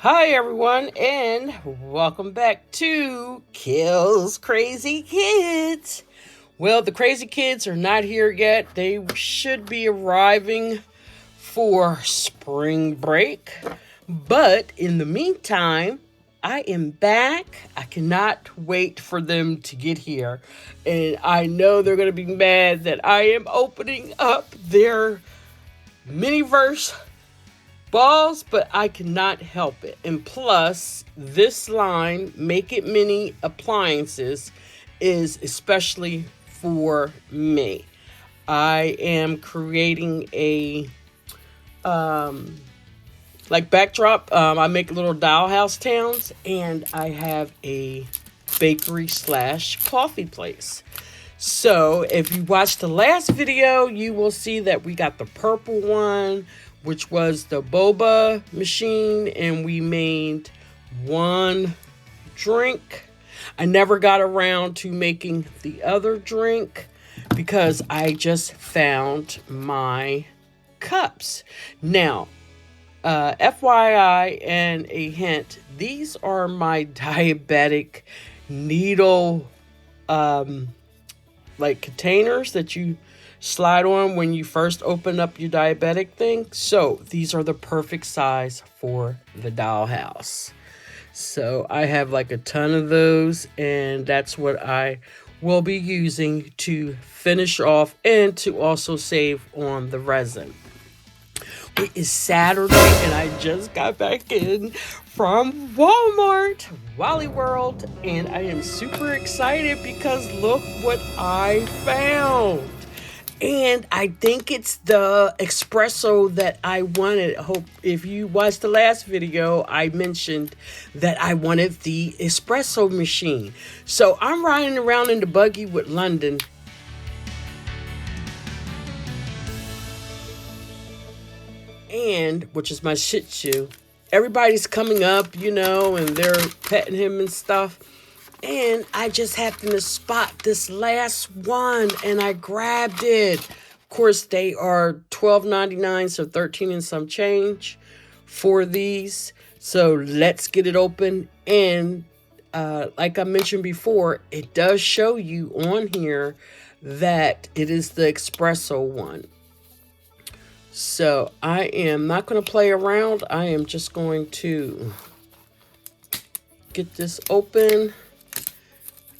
Hi, everyone, and welcome back to Kills Crazy Kids. Well, the crazy kids are not here yet. They should be arriving for spring break. But in the meantime, I am back. I cannot wait for them to get here. And I know they're going to be mad that I am opening up their miniverse balls, but I cannot help it. And plus, this line, Make It Mini Appliances, is especially for me. I am creating a backdrop. I make little dollhouse towns, and I have a bakery slash coffee place. So if you watched the last video, you will see that we got the purple one, which was the boba machine, and we made one drink. I never got around to making the other drink because I just found my cups. Now, FYI and a hint, these are my diabetic needle containers that you slide on when you first open up your diabetic thing. So these are the perfect size for the dollhouse. So I have like a ton of those, and that's what I will be using to finish off and to also save on the resin. It is Saturday, and I just got back in from Walmart, Wally World, and I am super excited because look what I found. And I think it's the espresso that I wanted. Hope if you watched the last video, I mentioned that I wanted the espresso machine. So I'm riding around in the buggy with London, and which is my Shih Tzu. Everybody's coming up, and they're petting him and stuff. And I just happened to spot this last one, and I grabbed it. Of course, they are $12.99, so 13 and some change for these. So let's get it open. And like I mentioned before, it does show you on here that it is the espresso one. So I am not going to play around. I am just going to get this open.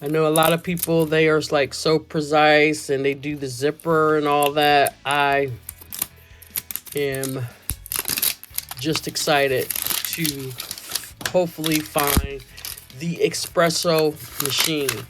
I know a lot of people, they are like so precise and they do the zipper and all that. I am just excited to hopefully find the espresso machine.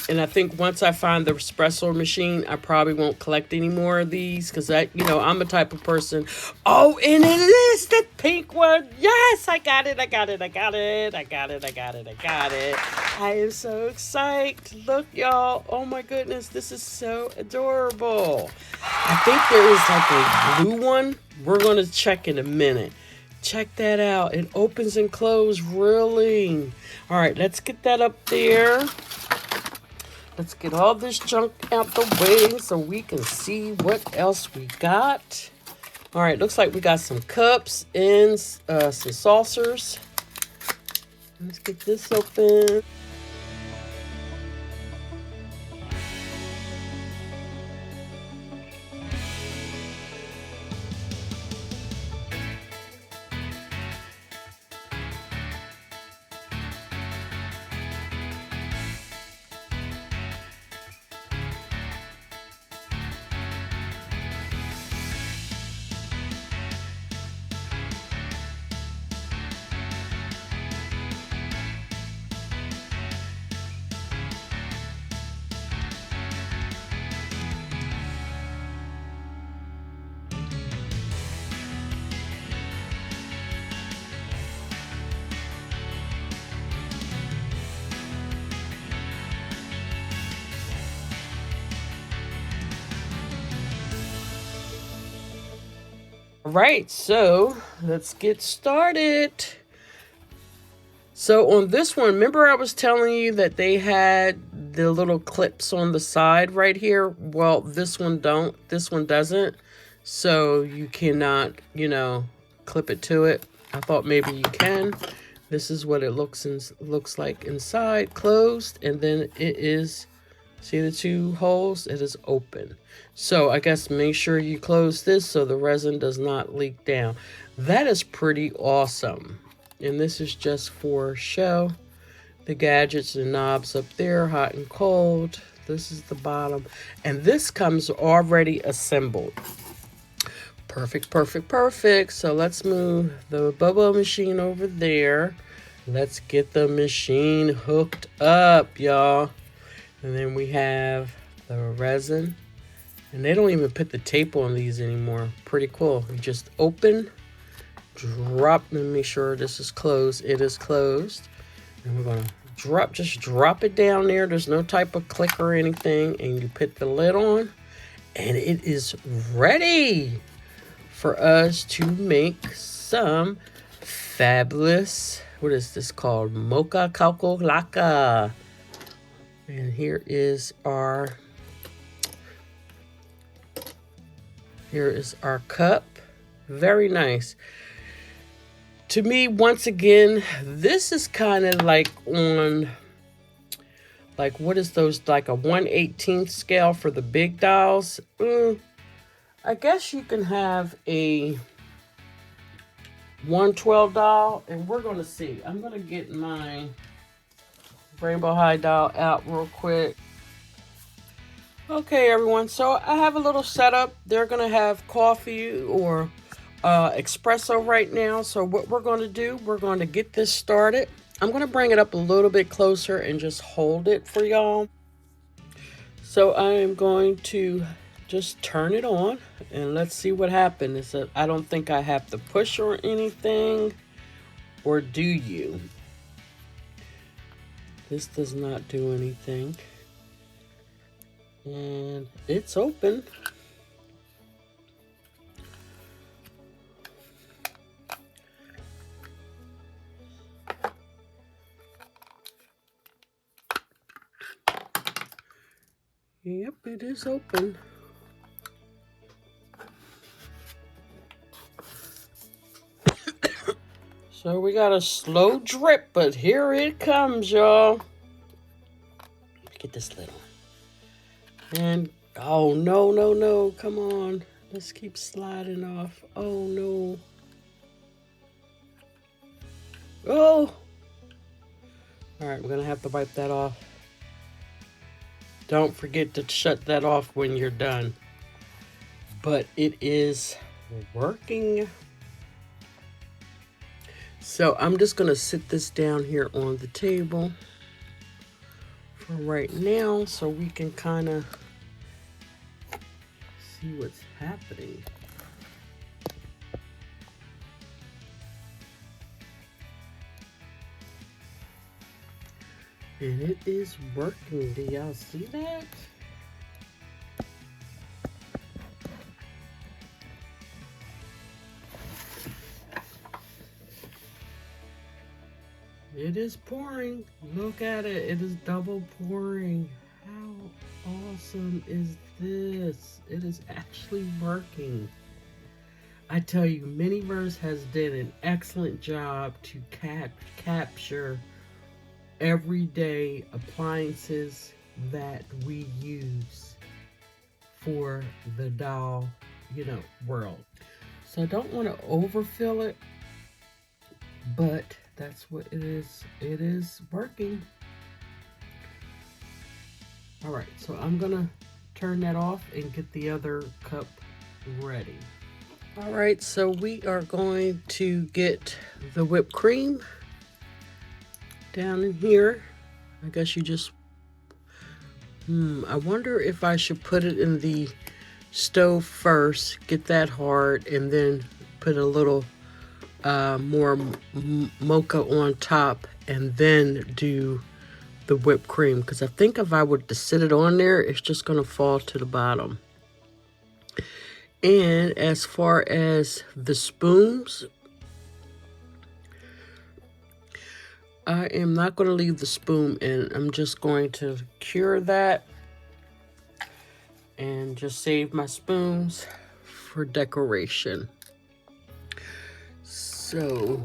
And I think once I find the espresso machine, I probably won't collect any more of these because I'm a type of person. Oh, and it is the pink one. Yes, I got it. I got it. I got it. I got it. I got it. I got it. I am so excited. Look, y'all. Oh my goodness. This is so adorable. I think there is like a blue one. We're going to check in a minute. Check that out. It opens and closes really. All right, let's get that up there. Let's get all this junk out the way so we can see what else we got. All right, looks like we got some cups and some saucers. Let's get this open. Right, so let's get started. So on this one, remember I was telling you that they had the little clips on the side right here? Well, this one doesn't. So you cannot, clip it to it. I thought maybe you can. This is what it looks like inside, closed, and then it is, see the two holes? It is open. So I guess make sure you close this so the resin does not leak down. That is pretty awesome. And this is just for show. The gadgets and knobs up there, hot and cold. This is the bottom. And this comes already assembled. Perfect, perfect, perfect. So let's move the bubble machine over there. Let's get the machine hooked up, y'all. And then we have the resin. And they don't even put the tape on these anymore. Pretty cool. You just open, drop, and make sure this is closed. It is closed. And we're going to just drop it down there. There's no type of click or anything. And you put the lid on. And it is ready for us to make some fabulous, what is this called? Mocha Calcolaca. And here is our cup. Very nice. To me, once again, this is kind of like on, like, what is those, like a 1/18 scale for the big dolls? I guess you can have a 112 doll, and we're going to see. I'm going to get my Rainbow High doll out real quick. Okay, everyone, so I have a little setup. They're going to have coffee or espresso right now. So what we're going to do, we're going to get this started. I'm going to bring it up a little bit closer and just hold it for y'all. So I am going to just turn it on and let's see what happens. I don't think I have to push or anything, or do you? This does not do anything. And it's open. Yep, it is open. So we got a slow drip, but here it comes, y'all. Get this lid on. And, oh, no, no, no. Come on. Let's keep sliding off. Oh, no. Oh. All right, we're going to have to wipe that off. Don't forget to shut that off when you're done. But it is working. So I'm just going to sit this down here on the table for right now so we can kind of see what's happening. And it is working. Do y'all see that? It is pouring. Look at it. It is double pouring. How awesome is this? It is actually working. I tell you, Miniverse has done an excellent job to capture everyday appliances that we use for the doll, world. So I don't want to overfill it, but that's what it is. It is working. All right, so I'm gonna turn that off and get the other cup ready. All right, so we are going to get the whipped cream down in here. I guess you just, I wonder if I should put it in the stove first, get that hard, and then put a little more mocha on top and then do the whipped cream, because I think if I were to sit it on there, it's just going to fall to the bottom. And as far as the spoons, I am not going to leave the spoon in. I'm just going to cure that and just save my spoons for decoration. So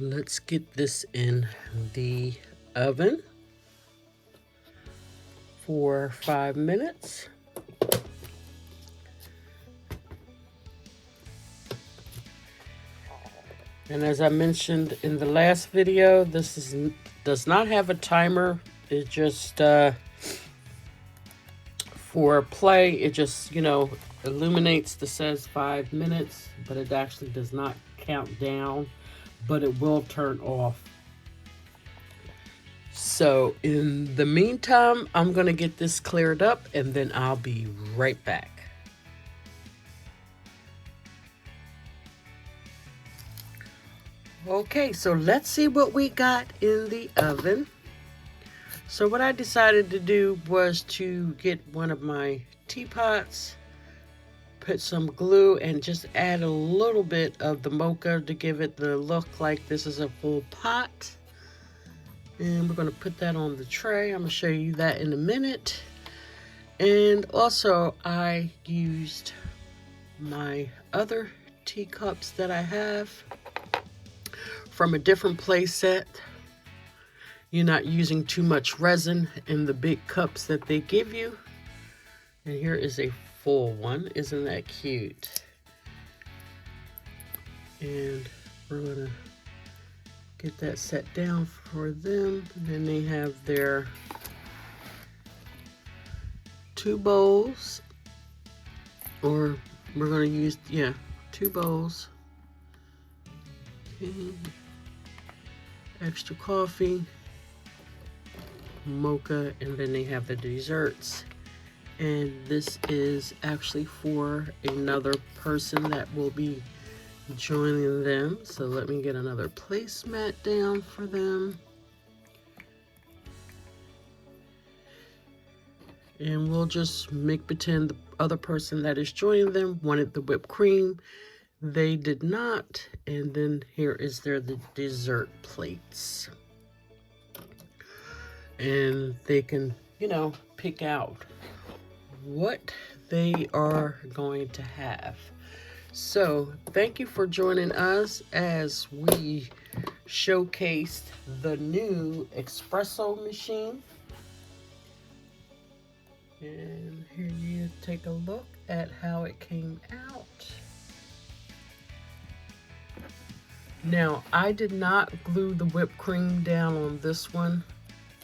let's get this in the oven for 5 minutes. And as I mentioned in the last video, this does not have a timer. It just for play, it just, you know, illuminates that says 5 minutes, but it actually does not count down, but it will turn off. So in the meantime, I'm gonna get this cleared up and then I'll be right back. Okay, so let's see what we got in the oven. So what I decided to do was to get one of my teapots, put some glue, and just add a little bit of the mocha to give it the look like this is a full pot. And we're going to put that on the tray. I'm going to show you that in a minute. And also I used my other teacups that I have from a different play set. You're not using too much resin in the big cups that they give you. And here is a full one. Isn't that cute? And we're gonna get that set down for them. And then they have their 2 bowls, or we're gonna use, 2 bowls. Okay. Extra coffee, mocha, and then they have the desserts. And this is actually for another person that will be joining them. So let me get another placemat down for them. And we'll just make pretend the other person that is joining them wanted the whipped cream. They did not. And then here is the dessert plates. And they can, you know, pick out what they are going to have. So thank you for joining us as we showcased the new Expresso machine. And here you take a look at how it came out. Now, I did not glue the whipped cream down on this one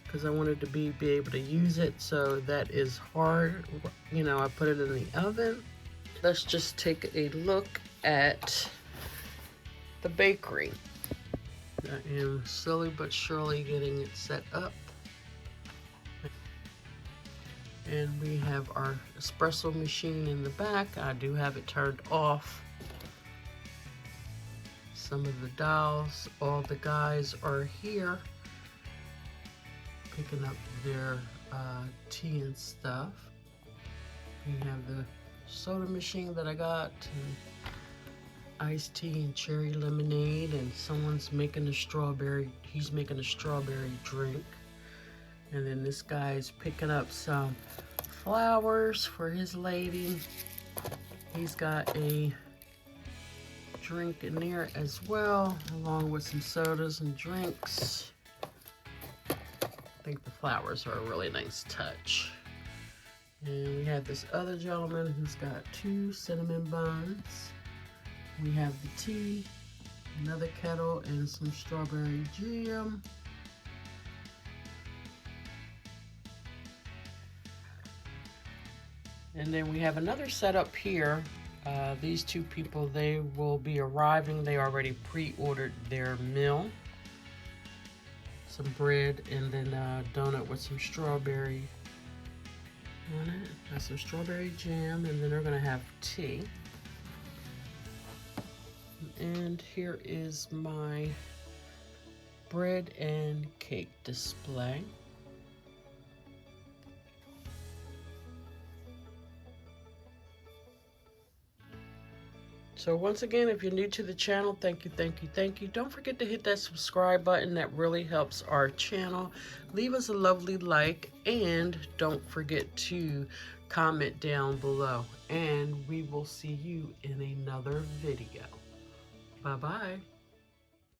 because I wanted to be able to use it, so that is hard. You know, I put it in the oven. Let's just take a look at the bakery. I am slowly but surely getting it set up. And we have our espresso machine in the back. I do have it turned off. Some of the dolls, all the guys are here picking up their tea and stuff. We have the soda machine that I got, and iced tea and cherry lemonade, and someone's making a strawberry, he's making a strawberry drink. And then this guy's picking up some flowers for his lady. He's got a drink in there as well, along with some sodas and drinks. I think the flowers are a really nice touch. And we have this other gentleman who's got 2 cinnamon buns. We have the tea, another kettle, and some strawberry jam. And then we have another setup here. These 2 people, they will be arriving. They already pre-ordered their meal. Some bread and then a donut with some strawberry on it. Got some strawberry jam, and then they're gonna have tea. And here is my bread and cake display. So once again, if you're new to the channel, thank you, thank you, thank you. Don't forget to hit that subscribe button. That really helps our channel. Leave us a lovely like, and don't forget to comment down below, and we will see you in another video. Bye-bye.